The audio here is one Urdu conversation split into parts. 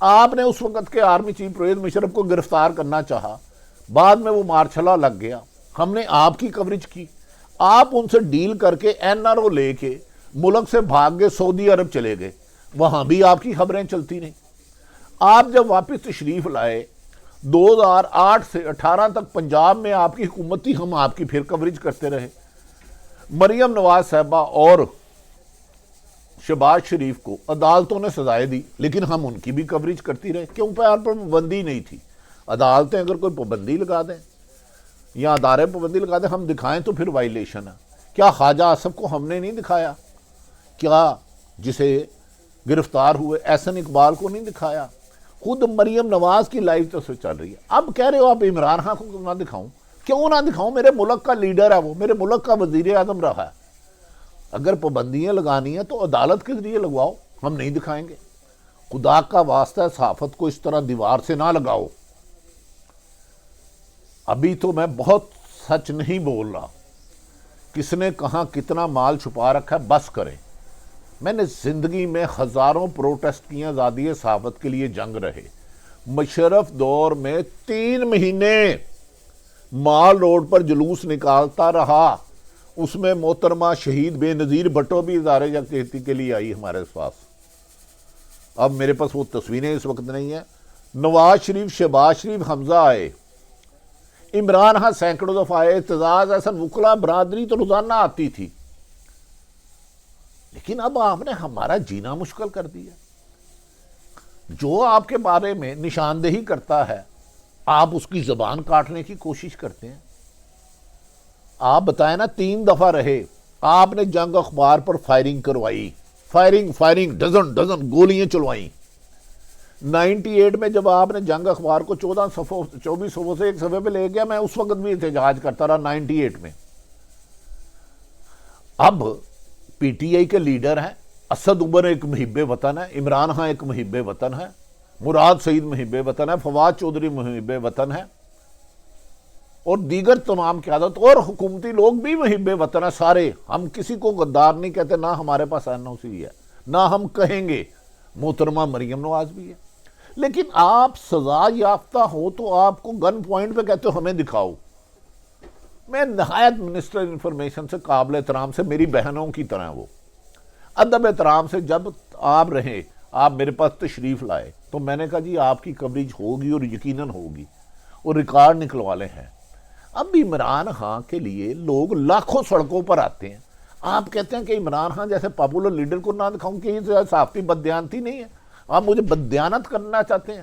آپ نے اس وقت کے آرمی چیف پرویز مشرف کو گرفتار کرنا چاہا، بعد میں وہ مارچلا لگ گیا، ہم نے آپ کی کوریج کی، آپ ان سے ڈیل کر کے این آر او لے کے ملک سے بھاگ گئے، سعودی عرب چلے گئے، وہاں بھی آپ کی خبریں چلتی نہیں۔ آپ جب واپس تشریف لائے 2008 سے 18 تک پنجاب میں آپ کی حکومت تھی، ہم آپ کی پھر کوریج کرتے رہے۔ مریم نواز صاحبہ اور شہباز شریف کو عدالتوں نے سزائیں دی، لیکن ہم ان کی بھی کوریج کرتی رہے، کیوں پر پابندی نہیں تھی۔ عدالتیں اگر کوئی پابندی لگا دیں یا ادارے پابندی لگا دیں، ہم دکھائیں تو پھر وائلیشن ہے۔ کیا خواجہ آصف کو ہم نے نہیں دکھایا؟ کیا جسے گرفتار ہوئے احسن اقبال کو نہیں دکھایا؟ خود مریم نواز کی لائیو تصویر چل رہی ہے، اب کہہ رہے ہو آپ عمران خان کو نہ دکھاؤں؟ کیوں نہ دکھاؤں؟ میرے ملک کا لیڈر ہے، وہ میرے ملک کا وزیر اعظم رہا ہے۔ اگر پابندیاں لگانی ہیں تو عدالت کے ذریعے لگواؤ، ہم نہیں دکھائیں گے۔ خدا کا واسطہ ہے، صحافت کو اس طرح دیوار سے نہ لگاؤ۔ ابھی تو میں بہت سچ نہیں بول رہا، کس نے کہاں کتنا مال چھپا رکھا ہے بس کریں۔ میں نے زندگی میں ہزاروں پروٹیسٹ کیے، آزادی صحافت کے لیے جنگ رہے۔ مشرف دور میں 3 مہینے مال روڈ پر جلوس نکالتا رہا، اس میں محترمہ شہید بے نظیر بھٹو بھی اظہار یکجہتی کے لیے آئی ہمارے پاس۔ اب میرے پاس وہ تصویریں اس وقت نہیں ہیں۔ نواز شریف، شہباز شریف، حمزہ آئے، عمران خان سینکڑوں دفعہ آئے، اعتزاز احسن، وکلا برادری تو روزانہ آتی تھی، لیکن اب آپ نے ہمارا جینا مشکل کر دیا۔ جو آپ کے بارے میں نشاندہی کرتا ہے آپ اس کی زبان کاٹنے کی کوشش کرتے ہیں۔ آپ بتائیں نا، 3 دفعہ رہے، آپ نے جنگ اخبار پر فائرنگ کروائی، فائرنگ ڈزن گولیاں چلوائیں۔ 98 میں جب آپ نے جنگ اخبار کو 24 صفحوں سے ایک صفحے پہ لے گیا، میں اس وقت بھی احتجاج کرتا رہا 98 میں۔ اب پی ٹی آئی کے لیڈر ہیں، اسد عمر ایک محب وطن ہے، عمران خان ایک محب وطن ہے، مراد سعید محب وطن ہے، فواد چودھری محب وطن ہے، اور دیگر تمام قیادت اور حکومتی لوگ بھی محب وطن ہیں سارے۔ ہم کسی کو غدار نہیں کہتے، نہ ہمارے پاس این او سی ہے، نہ ہم کہیں گے۔ محترمہ مریم نواز بھی ہے، لیکن آپ سزا یافتہ ہو تو آپ کو گن پوائنٹ پہ کہتے ہو ہمیں دکھاؤ۔ میں نہایت منسٹر انفارمیشن سے قابل احترام سے، میری بہنوں کی طرح وہ ادب احترام سے، جب آپ رہے، آپ میرے پاس تشریف لائے تو میں نے کہا جی آپ کی کوریج ہوگی اور یقیناً ہوگی، اور ریکارڈ نکلوالے ہیں۔ اب عمران خان کے لیے لوگ لاکھوں سڑکوں پر آتے ہیں، آپ کہتے ہیں کہ عمران خان جیسے پاپولر لیڈر کو نہ دکھاؤں کہ یہ صحافتی بددیانتی نہیں ہے؟ آپ مجھے بددیانت کرنا چاہتے ہیں،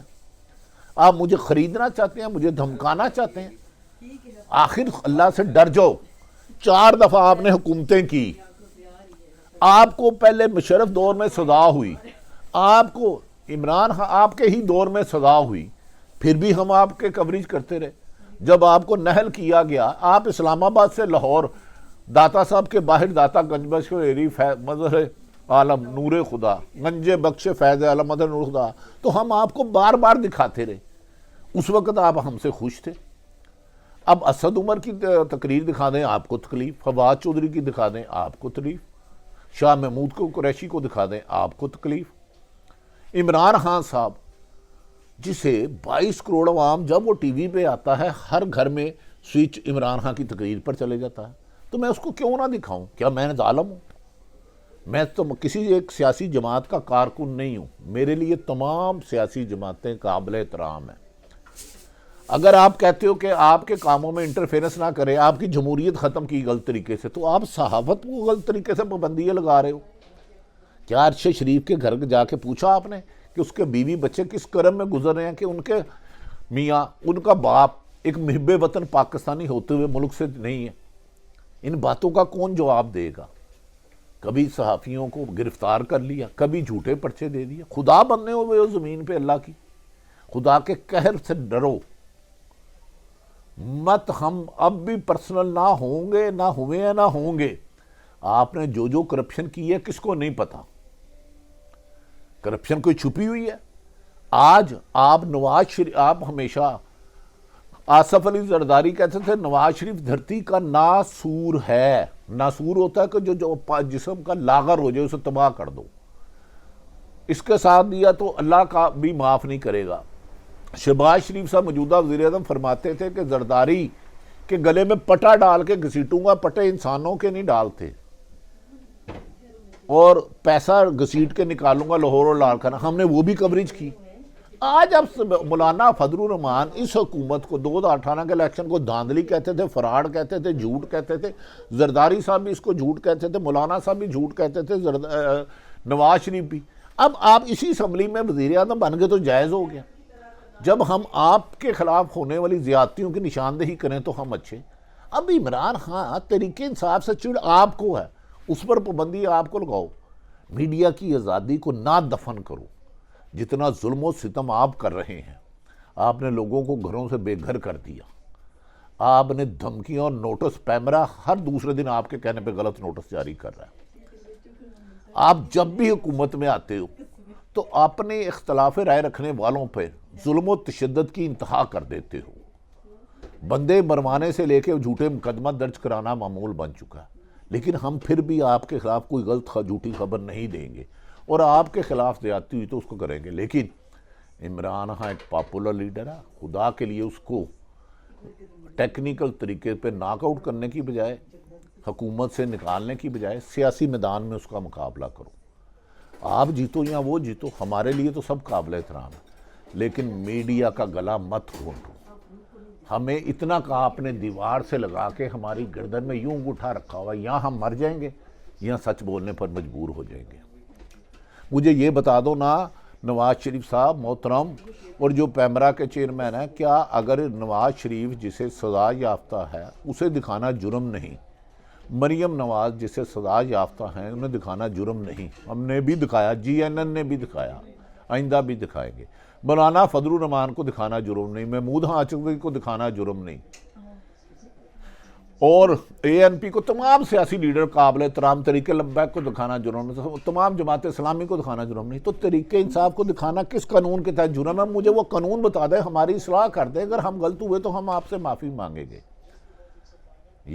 آپ مجھے خریدنا چاہتے ہیں، مجھے دھمکانا چاہتے ہیں۔ آخر اللہ سے ڈر جاؤ۔ 4 دفعہ آپ نے حکومتیں کی، آپ کو پہلے مشرف دور میں سزا ہوئی، آپ کو عمران خان آپ کے ہی دور میں سزا ہوئی، پھر بھی ہم آپ کے کوریج کرتے رہے۔ جب آپ کو نہل کیا گیا، آپ اسلام آباد سے لاہور داتا صاحب کے باہر داتا گنج بخش ایری مظہر عالم نور خدا گنج بخش فیض عالم مظہر نور خدا، تو ہم آپ کو بار بار دکھاتے رہے۔ اس وقت آپ ہم سے خوش تھے۔ اب اسد عمر کی تقریر دکھا دیں آپ کو تکلیف، فواد چودھری کی دکھا دیں آپ کو تکلیف، شاہ محمود کو قریشی کو دکھا دیں آپ کو تکلیف۔ عمران خان صاحب جسے 22 کروڑ عوام، جب وہ ٹی وی پہ آتا ہے ہر گھر میں سوئچ عمران خان کی تقریر پر چلے جاتا ہے، تو میں اس کو کیوں نہ دکھاؤں؟ کیا میں ظالم ہوں؟ میں تو کسی ایک سیاسی جماعت کا کارکن نہیں ہوں، میرے لیے تمام سیاسی جماعتیں قابل احترام ہیں۔ اگر آپ کہتے ہو کہ آپ کے کاموں میں انٹرفیرنس نہ کرے، آپ کی جمہوریت ختم کی غلط طریقے سے، تو آپ صحافت کو غلط طریقے سے پابندیاں لگا رہے ہو۔ کیا ارشد شریف کے گھر جا کے پوچھا آپ نے کہ اس کے بیوی بچے کس کرم میں گزر رہے ہیں کہ ان کے میاں، ان کا باپ ایک محب وطن پاکستانی ہوتے ہوئے ملک سے نہیں ہے؟ ان باتوں کا کون جواب دے گا؟ کبھی صحافیوں کو گرفتار کر لیا، کبھی جھوٹے پرچے دے دیا۔ خدا بننے ہوئے ہو زمین پہ اللہ کی، خدا کے قہر سے ڈرو مت۔ ہم اب بھی پرسنل نہ ہوں گے، نہ ہوئے ہیں، نہ ہوں گے۔ آپ نے جو کرپشن کی ہے کس کو نہیں پتا؟ کرپشن کوئی چھپی ہوئی ہے؟ آج آپ نواز شریف، آپ ہمیشہ آصف علی زرداری کہتے تھے نواز شریف دھرتی کا ناسور ہے۔ ناسور ہوتا ہے کہ جو جسم کا لاغر ہو جائے اسے تباہ کر دو۔ اس کے ساتھ دیا تو اللہ کا بھی معاف نہیں کرے گا۔ شہباز شریف صاحب موجودہ وزیر اعظم فرماتے تھے کہ زرداری کے گلے میں پٹا ڈال کے گھسیٹوں گا، پٹے انسانوں کے نہیں ڈالتے، اور پیسہ گھسیٹ کے نکالوں گا لاہور اور لال قلعہ۔ ہم نے وہ بھی کوریج کی۔ آج اب مولانا فضل الرحمان اس حکومت کو 2018 کے الیکشن کو دھاندلی کہتے تھے، فراڈ کہتے تھے، جھوٹ کہتے تھے، زرداری صاحب بھی اس کو جھوٹ کہتے تھے، مولانا صاحب بھی جھوٹ کہتے تھے، نواز شریف بھی۔ اب آپ اسی اسمبلی میں وزیر اعظم بن گئے تو جائز ہو گیا۔ جب ہم آپ کے خلاف ہونے والی زیادتیوں کی نشاندہی کریں تو ہم اچھے۔ اب عمران خان تحریک انصاف سے چڑ آپ کو ہے، اس پر پابندی آپ کو لگاؤ۔ میڈیا کی آزادی کو نہ دفن کرو۔ جتنا ظلم و ستم آپ کر رہے ہیں، آپ نے لوگوں کو گھروں سے بے گھر کر دیا، آپ نے دھمکیاں اور نوٹس، پیمرا ہر دوسرے دن آپ کے کہنے پہ غلط نوٹس جاری کر رہا ہے۔ آپ جب بھی حکومت میں آتے ہو تو اپنے اختلاف رائے رکھنے والوں پہ ظلم و تشدد کی انتہا کر دیتے ہو۔ بندے مروانے سے لے کے جھوٹے مقدمہ درج کرانا معمول بن چکا ہے، لیکن ہم پھر بھی آپ کے خلاف کوئی غلط جھوٹی خبر نہیں دیں گے، اور آپ کے خلاف زیادتی ہوئی تو اس کو کریں گے۔ لیکن عمران خان ایک پاپولر لیڈر ہے، خدا کے لیے اس کو ٹیکنیکل طریقے پہ ناک آؤٹ کرنے کی بجائے، حکومت سے نکالنے کی بجائے سیاسی میدان میں اس کا مقابلہ کرو۔ آپ جیتو یا وہ جیتو، ہمارے لیے تو سب قابل احترام ہے، لیکن میڈیا کا گلا مت گھونٹو۔ ہمیں اتنا کہا اپنے دیوار سے لگا کے ہماری گردن میں یوں انگوٹھا رکھا ہوا، یا ہم مر جائیں گے یا سچ بولنے پر مجبور ہو جائیں گے۔ مجھے یہ بتا دو نا نواز شریف صاحب محترم اور جو پیمرا کے چیئرمین ہیں، کیا اگر نواز شریف جسے سزا یافتہ ہے اسے دکھانا جرم نہیں، مریم نواز جسے سزا یافتہ ہیں انہیں دکھانا جرم نہیں؟ ہم نے بھی دکھایا، جی این این نے بھی دکھایا، آئندہ بھی دکھائیں گے۔ مولانا فضل الرحمان کو دکھانا جرم نہیں، محمود ہاشمی کو دکھانا جرم نہیں، اور اے این پی کو، تمام سیاسی لیڈر قابل احترام تحریک لبیک کو دکھانا جرم نہیں، تمام جماعت اسلامی کو دکھانا جرم نہیں، تو تحریک انصاف کو دکھانا کس قانون کے تحت جرم ہے؟ مجھے وہ قانون بتا دیں، ہماری اصلاح کر دیں، اگر ہم غلط ہوئے تو ہم آپ سے معافی مانگیں گے۔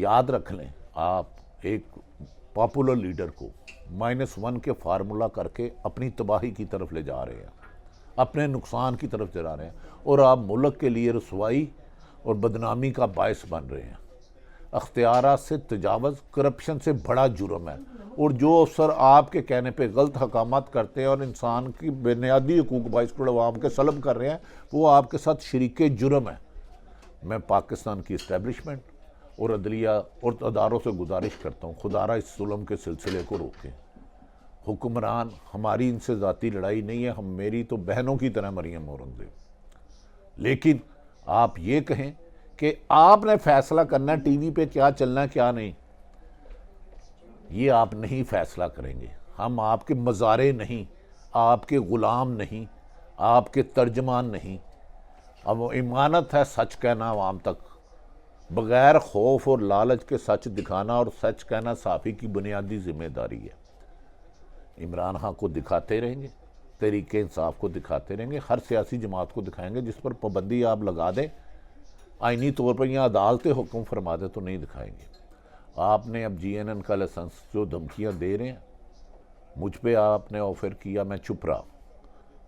یاد رکھ لیں، آپ ایک پاپولر لیڈر کو -1 کے فارمولا کر کے اپنی تباہی کی طرف لے جا رہے ہیں، اپنے نقصان کی طرف جا رہے ہیں، اور آپ ملک کے لیے رسوائی اور بدنامی کا باعث بن رہے ہیں۔ اختیارات سے تجاوز کرپشن سے بڑا جرم ہے، اور جو افسر آپ کے کہنے پہ غلط حکامات کرتے ہیں اور انسان کی بنیادی حقوق باعث کو عوام کے سلب کر رہے ہیں، وہ آپ کے ساتھ شریک جرم ہے۔ میں پاکستان کی اسٹیبلشمنٹ اور عدلیہ اور اداروں سے گزارش کرتا ہوں، خدا را اس ظلم کے سلسلے کو روکیں۔ حکمران، ہماری ان سے ذاتی لڑائی نہیں ہے، ہم میری تو بہنوں کی طرح مریم اورنگزیب، لیکن آپ یہ کہیں کہ آپ نے فیصلہ کرنا ہے ٹی وی پہ کیا چلنا ہے کیا نہیں، یہ آپ نہیں فیصلہ کریں گے۔ ہم آپ کے مزارے نہیں، آپ کے غلام نہیں، آپ کے ترجمان نہیں۔ اب امانت ہے سچ کہنا عوام تک، بغیر خوف اور لالچ کے سچ دکھانا اور سچ کہنا صحافی کی بنیادی ذمہ داری ہے۔ عمران خان کو دکھاتے رہیں گے، تحریک انصاف کو دکھاتے رہیں گے، ہر سیاسی جماعت کو دکھائیں گے، جس پر پابندی آپ لگا دیں، آئینی طور پر یا عدالت حکم فرما دے تو نہیں دکھائیں گے۔ آپ نے اب جی این این کا لائسنس جو دھمکیاں دے رہے ہیں، مجھ پہ آپ نے آفر کیا، میں چپ رہا،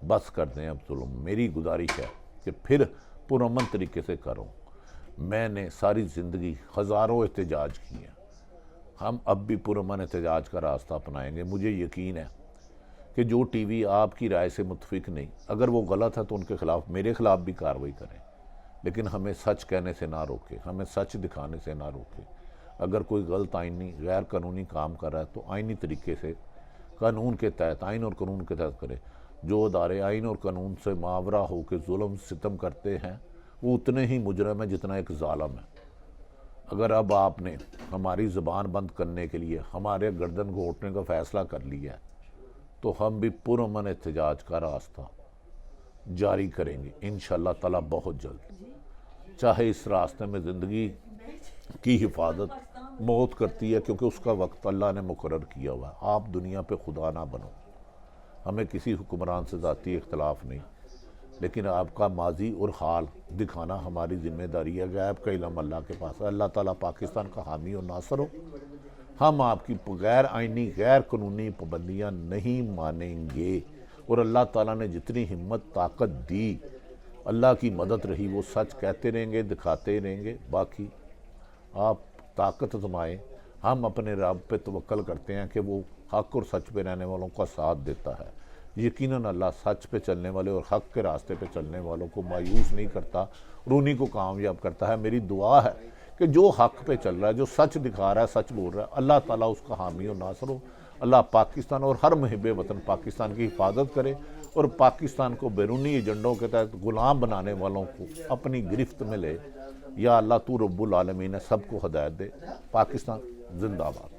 بس کر دیں اب ظلم۔ میری گزارش ہے کہ پھر پرامن طریقے سے کروں۔ میں نے ساری زندگی ہزاروں احتجاج کیے ہیں، ہم اب بھی پرامن احتجاج کا راستہ اپنائیں گے۔ مجھے یقین ہے کہ جو ٹی وی آپ کی رائے سے متفق نہیں، اگر وہ غلط ہے تو ان کے خلاف، میرے خلاف بھی کارروائی کریں، لیکن ہمیں سچ کہنے سے نہ روکے، ہمیں سچ دکھانے سے نہ روکے۔ اگر کوئی غلط آئینی غیر قانونی کام کر رہا ہے تو آئینی طریقے سے قانون کے تحت، آئین اور قانون کے تحت کرے۔ جو ادارے آئین اور قانون سے ماورا ہو کے ظلم ستم کرتے ہیں وہ اتنے ہی مجرم ہیں جتنا ایک ظالم ہے۔ اگر اب آپ نے ہماری زبان بند کرنے کے لیے ہمارے گردن گھونٹنے کا فیصلہ کر لیا ہے تو ہم بھی پرامن احتجاج کا راستہ جاری کریں گے انشاءاللہ تعالیٰ بہت جلد، چاہے اس راستے میں زندگی کی حفاظت موت کرتی ہے، کیونکہ اس کا وقت اللہ نے مقرر کیا ہوا ہے۔ آپ دنیا پہ خدا نہ بنو، ہمیں کسی حکمران سے ذاتی اختلاف نہیں، لیکن آپ کا ماضی اور حال دکھانا ہماری ذمہ داری ہے۔ غیب کا علم اللہ کے پاس ہے۔ اللہ تعالیٰ پاکستان کا حامی اور ناصر ہو۔ ہم آپ کی غیر آئینی غیر قانونی پابندیاں نہیں مانیں گے، اور اللہ تعالیٰ نے جتنی ہمت طاقت دی، اللہ کی مدد رہی، وہ سچ کہتے رہیں گے، دکھاتے رہیں گے۔ باقی آپ طاقت آزمائیں، ہم اپنے رب پہ توکل کرتے ہیں کہ وہ حق اور سچ پہ رہنے والوں کا ساتھ دیتا ہے۔ یقیناً اللہ سچ پہ چلنے والے اور حق کے راستے پہ چلنے والوں کو مایوس نہیں کرتا اور انہی کو کامیاب کرتا ہے۔ میری دعا ہے کہ جو حق پہ چل رہا ہے، جو سچ دکھا رہا ہے، سچ بول رہا ہے، اللہ تعالیٰ اس کا حامی و ناصر ہو۔ اللہ پاکستان اور ہر محب وطن پاکستان کی حفاظت کرے اور پاکستان کو بیرونی ایجنڈوں کے تحت غلام بنانے والوں کو اپنی گرفت میں لے۔ یا اللہ تو رب العالمین ہے، سب کو ہدایت دے۔ پاکستان زندہ باد۔